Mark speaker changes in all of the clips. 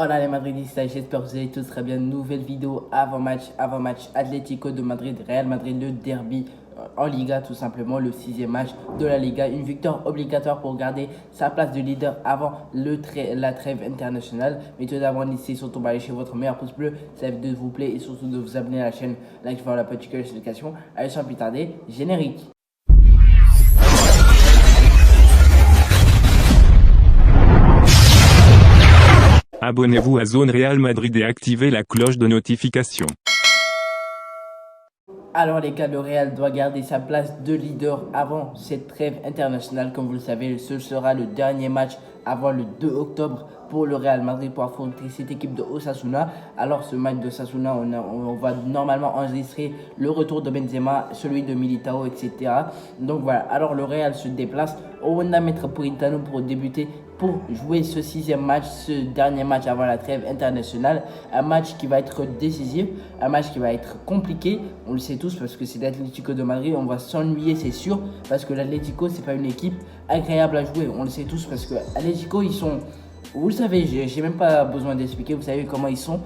Speaker 1: Hola les Madridistas, j'espère que vous allez tous très bien. Nouvelle vidéo avant-match Atlético de Madrid, Real Madrid, le derby en Liga tout simplement, le sixième match de la Liga. Une victoire obligatoire pour garder sa place de leader avant la trêve internationale. Mais tout d'abord, n'hésitez surtout pas à lâcher votre meilleur pouce bleu, ça de vous plaît et surtout de vous abonner à la chaîne, activant la petite notification. Allez sans plus tarder, générique.
Speaker 2: Abonnez-vous à Zone Real Madrid et activez la cloche de notification.
Speaker 1: Alors les gars, le Real doit garder sa place de leader avant cette trêve internationale. Comme vous le savez, ce sera le dernier match avant le 2 octobre pour le Real Madrid pour affronter cette équipe de Osasuna. Alors ce match de Osasuna, on va normalement enregistrer le retour de Benzema, celui de Militao, etc. Donc voilà, alors le Real se déplace au Wanda Metropolitano pour débuter, pour jouer ce sixième match, ce dernier match avant la trêve internationale. Un match qui va être décisif, un match qui va être compliqué, on le sait tous parce que c'est l'Atlético de Madrid, on va s'ennuyer c'est sûr, parce que l'Atlético c'est pas une équipe agréable à jouer, on le sait tous parce que l'Atlético ils sont... Vous le savez, j'ai même pas besoin d'expliquer, vous savez comment ils sont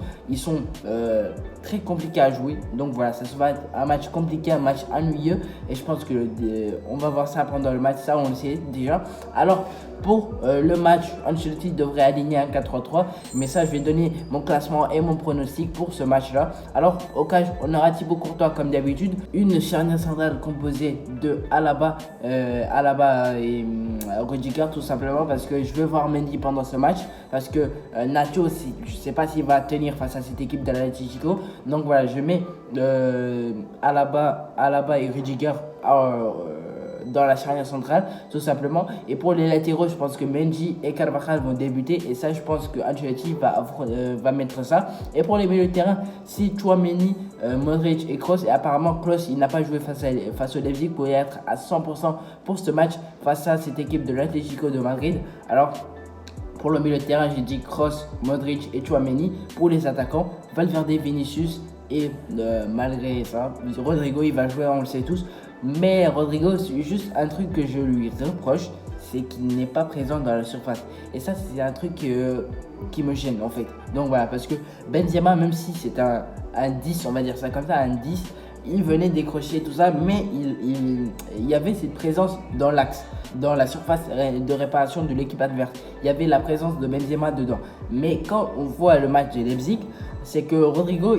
Speaker 1: très compliqués à jouer. Donc voilà, ça va être un match compliqué, un match ennuyeux. Et je pense que on va voir ça pendant le match, ça on le sait déjà. Alors pour le match, Ancelotti devrait aligner un 4-3-3. Mais ça, je vais donner mon classement et mon pronostic pour ce match-là. Alors au cas, on aura Thibaut Courtois comme d'habitude. Une charnière centrale composée de Alaba et Rudiger tout simplement. Parce que je veux voir Mendy pendant ce match. Parce que Nacho, je ne sais pas s'il va tenir face à cette équipe de l'Atlético. Donc voilà, je mets Alaba et Rudiger dans la charnière centrale, tout simplement. Et pour les latéraux, je pense que Mendy et Carvajal vont débuter. Et ça, je pense que Ancelotti va mettre ça. Et pour les milieux de terrain, si Tchouaméni, Modric et Kroos, et apparemment Kroos, il n'a pas joué face au Leipzig pour être à 100% pour ce match face à cette équipe de l'Atlético de Madrid. Alors, pour le milieu de terrain, j'ai dit Kroos, Modric et Tchouaméni. Pour les attaquants, Valverde, Vinicius et malgré ça, Rodrigo, il va jouer, on le sait tous. Mais Rodrigo, c'est juste un truc que je lui reproche, c'est qu'il n'est pas présent dans la surface. Et ça, c'est un truc qui me gêne en fait. Donc voilà, parce que Benzema, même si c'est un 10, on va dire ça comme ça, un 10, il venait décrocher tout ça, mais il y avait cette présence dans l'axe, dans la surface de réparation de l'équipe adverse. Il y avait la présence de Benzema dedans. Mais quand on voit le match de Leipzig, c'est que Rodrigo,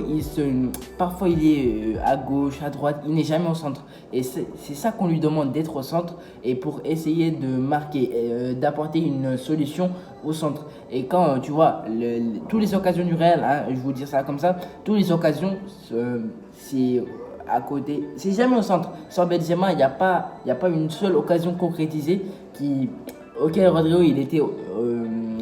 Speaker 1: parfois il est à gauche, à droite, il n'est jamais au centre. Et c'est ça qu'on lui demande, d'être au centre et pour essayer de marquer, d'apporter une solution au centre. Et quand tu vois toutes les occasions du Real, hein, je vous dis ça comme ça, toutes les occasions, c'est à côté, c'est jamais au centre. Sans Benzema, il n'y a pas une seule occasion concrétisée ok, Rodrigo, il était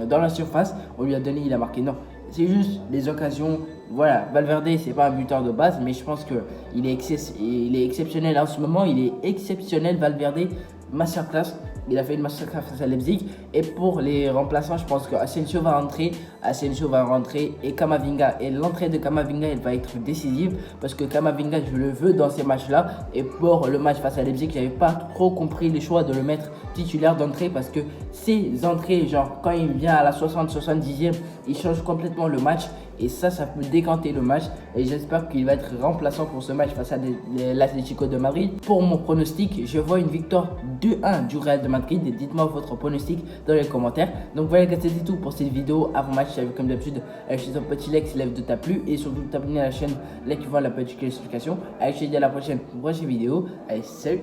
Speaker 1: dans la surface, on lui a donné, il a marqué. Non, c'est juste les occasions. Voilà, Valverde, c'est pas un buteur de base, mais je pense qu'il est exceptionnel en ce moment. Il est exceptionnel, Valverde, masterclass. Il a fait une masterclass face à Leipzig. Et pour les remplaçants, je pense que Asensio va rentrer et Camavinga. Et l'entrée de Camavinga, elle va être décisive parce que Camavinga, je le veux dans ces matchs-là. Et pour le match face à Leipzig, j'avais pas trop compris les choix de le mettre titulaire d'entrée parce que ses entrées, genre quand il vient à la 60-70e, il change complètement le match. Et ça peut décanter le match. Et j'espère qu'il va être remplaçant pour ce match face à l'Atlético de Madrid. Pour mon pronostic, je vois une victoire 2-1 du Real de Madrid. Dites-moi votre pronostic dans les commentaires. Donc voilà, c'était tout pour cette vidéo avant match. Comme d'habitude, lâchez un petit like si la vidéo t'a plu. Et surtout t'abonner à la chaîne, l'activant la petite notification. Allez, je te dis à la prochaine vidéo. Allez, salut!